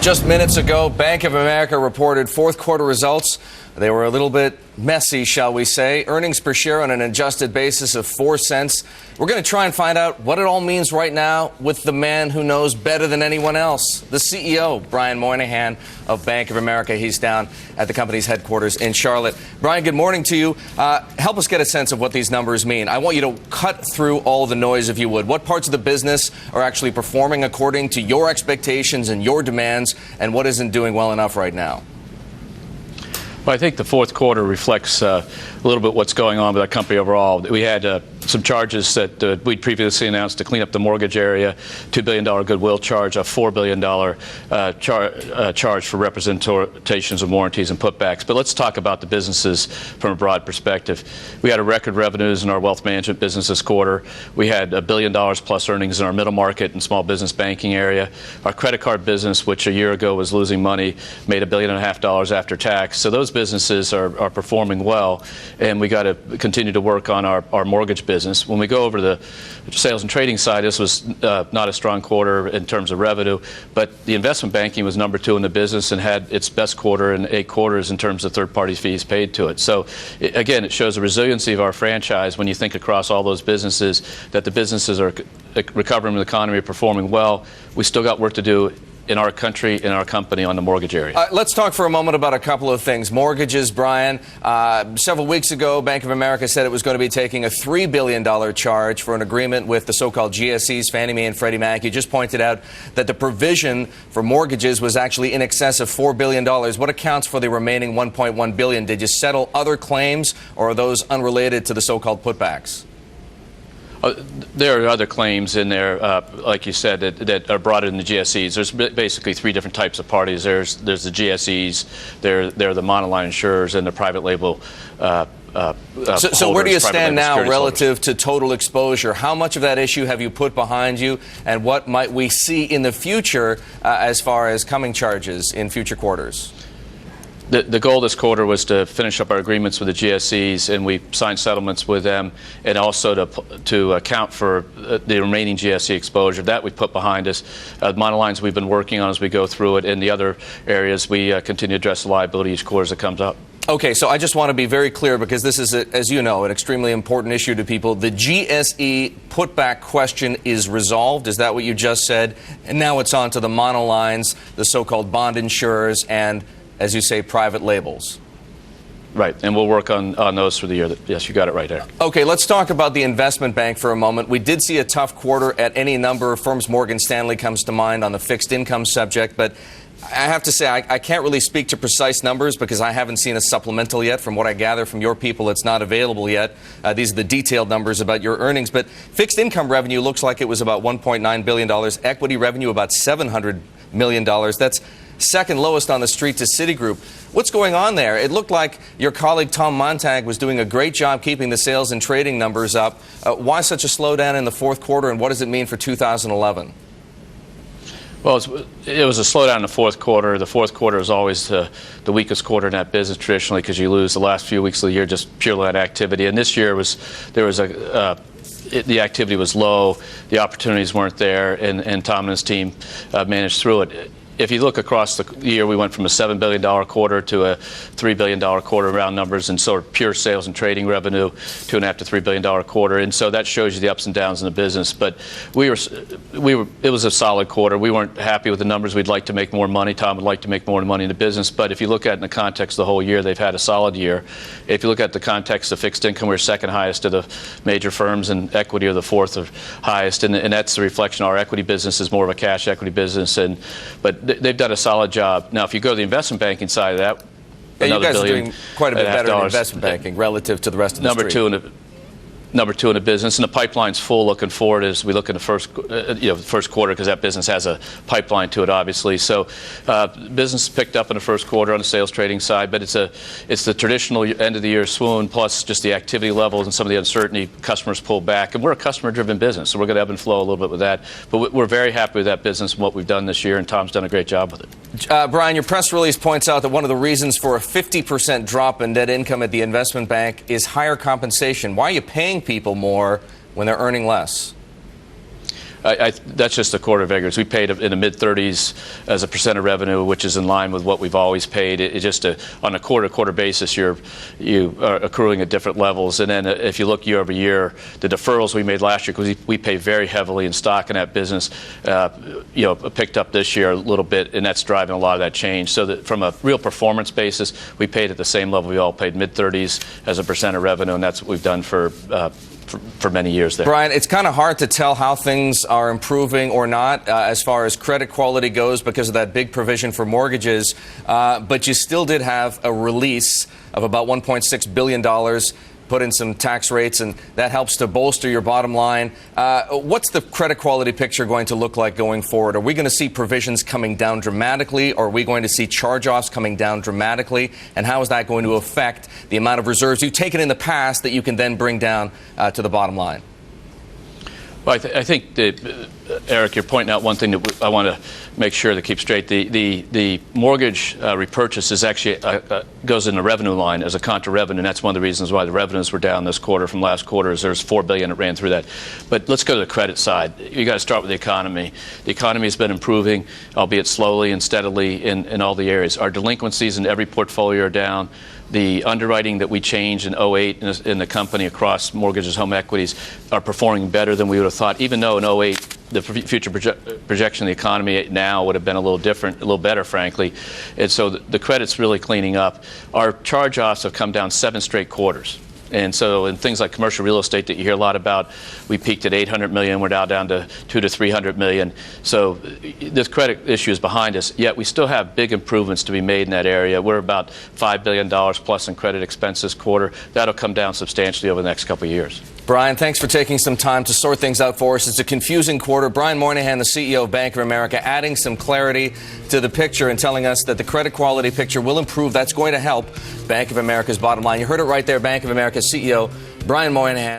Just minutes ago, Bank of America reported fourth quarter results. They were a little bit messy, shall we say. Earnings per share on an adjusted basis of 4 cents. We're going to try and find out what it all means right now with the man who knows better than anyone else, the CEO, Brian Moynihan of Bank of America. He's down at the company's headquarters in Charlotte. Brian, good morning to you. Help us get a sense of what these numbers mean. I want you to cut through all the noise, if you would. What parts of the business are actually performing according to your expectations and your demands, and what isn't doing well enough right now? Well, I think the fourth quarter reflects a little bit what's going on with our company overall. We had some charges that we'd previously announced to clean up the mortgage area, $2 billion goodwill charge, a $4 billion charge for representations of warranties and putbacks. But let's talk about the businesses from a broad perspective. We had a record revenues in our wealth management business this quarter. We had $1 billion plus earnings in our middle market and small business banking area. Our credit card business, which a year ago was losing money, made $1.5 billion after tax. So those businesses are performing well, and we got to continue to work on our mortgage business. When we go over to the sales and trading side, this was not a strong quarter in terms of revenue, but the investment banking was number 2 in the business and had its best quarter in 8 quarters in terms of third-party fees paid to it. So, again, it shows the resiliency of our franchise when you think across all those businesses that the businesses are recovering, the economy are performing well. We still got work to do in our country, in our company, on the mortgage area. Let's talk for a moment about a couple of things. Mortgages, Brian. Several weeks ago, Bank of America said it was going to be taking a $3 billion charge for an agreement with the so-called GSEs, Fannie Mae and Freddie Mac. You just pointed out that the provision for mortgages was actually in excess of $4 billion. What accounts for the remaining $1.1 billion? Did you settle other claims, or are those unrelated to the so-called putbacks? There are other claims in there, like you said, that are brought in the GSEs. There's basically 3 different types of parties. There's the GSEs, they're the monoline insurers, and the private label So where do you stand now relative to total exposure? How much of that issue have you put behind you, and what might we see in the future as far as coming charges in future quarters? The goal this quarter was to finish up our agreements with the GSEs, and we signed settlements with them, and also to account for the remaining GSE exposure. That we put behind us. Monolines we've been working on as we go through it. In the other areas, we continue to address the liability each quarter as it comes up. Okay, so I just want to be very clear, because this is, as you know, an extremely important issue to people. The GSE putback question is resolved. Is that what you just said? And now it's on to the monolines, the so-called bond insurers, and, as you say, private labels. Right, and we'll work on those for the year. Yes, you got it right there. Okay, let's talk about the investment bank for a moment. We did see a tough quarter at any number of firms. Morgan Stanley comes to mind on the fixed income subject, but I have to say I can't really speak to precise numbers because I haven't seen a supplemental yet. From what I gather from your people, it's not available yet. These are the detailed numbers about your earnings, but fixed income revenue looks like it was about $1.9 billion. Equity revenue about $700 million. That's second lowest on the street to Citigroup. What's going on there? It looked like your colleague Tom Montag was doing a great job keeping the sales and trading numbers up. Why such a slowdown in the fourth quarter, and what does it mean for 2011? Well, it was a slowdown in the fourth quarter. The fourth quarter is always the weakest quarter in that business traditionally, because you lose the last few weeks of the year just purely on activity. And this year the activity was low, the opportunities weren't there, and Tom and his team managed through it. If you look across the year, we went from a $7 billion quarter to a $3 billion quarter, round numbers, and sort of pure sales and trading revenue, $2.5 to $3 billion quarter. And so that shows you the ups and downs in the business. But it was a solid quarter. We weren't happy with the numbers. We'd like to make more money. Tom would like to make more money in the business. But if you look at it in the context of the whole year, they've had a solid year. If you look at the context of fixed income, we're second highest of the major firms, and equity are the fourth highest. And that's the reflection. Our equity business is more of a cash equity business, but they've done a solid job. Now, if you go to the investment banking side of that, you guys are doing quite a bit better in investment banking relative to the rest of the street. Number 2 in the business, and the pipeline's full looking forward as we look in the first quarter, because that business has a pipeline to it, obviously. So, business picked up in the first quarter on the sales trading side, but it's the traditional end of the year swoon, plus just the activity levels and some of the uncertainty. Customers pull back, and we're a customer-driven business, so we're going to ebb and flow a little bit with that. But we're very happy with that business and what we've done this year, and Tom's done a great job with it. Brian, your press release points out that one of the reasons for a 50% drop in net income at the investment bank is higher compensation. Why are you paying people more when they're earning less? That's just the quarter figures. We paid in the mid-30s as a percent of revenue, which is in line with what we've always paid. It just on a quarter-to-quarter basis, you are accruing at different levels. And then if you look year over year, the deferrals we made last year, because we pay very heavily in stock in that business, picked up this year a little bit, and that's driving a lot of that change. So that from a real performance basis, we paid at the same level we all paid, mid-30s as a percent of revenue, and that's what we've done for many years there. Brian, it's kind of hard to tell how things are improving or not as far as credit quality goes because of that big provision for mortgages, but you still did have a release of about $1.6 billion, put in some tax rates, and that helps to bolster your bottom line. What's the credit quality picture going to look like going forward? Are we going to see provisions coming down dramatically, or are we going to see charge-offs coming down dramatically? And how is that going to affect the amount of reserves you've taken in the past that you can then bring down to the bottom line? Well, I think that, Eric, you're pointing out one thing that I want to make sure to keep straight. The mortgage repurchase is actually goes in the revenue line as a contra revenue, and that's one of the reasons why the revenues were down this quarter from last quarter. Is there's $4 billion that ran through that. But let's go to the credit side. You got to start with the economy. The economy has been improving, albeit slowly and steadily in all the areas. Our delinquencies in every portfolio are down. The underwriting that we changed in 2008 in the company across mortgages, home equities are performing better than we would have thought, even though in 2008 the future projection of the economy now would have been a little different, a little better, frankly. And so the credit's really cleaning up. Our charge-offs have come down 7 straight quarters. And so in things like commercial real estate that you hear a lot about, we peaked at $800 million. We're now down to $200 to $300 million. So this credit issue is behind us, yet we still have big improvements to be made in that area. We're about $5 billion plus in credit expense this quarter. That'll come down substantially over the next couple of years. Brian, thanks for taking some time to sort things out for us. It's a confusing quarter. Brian Moynihan, the CEO of Bank of America, adding some clarity to the picture and telling us that the credit quality picture will improve. That's going to help Bank of America's bottom line. You heard it right there, Bank of America CEO Brian Moynihan.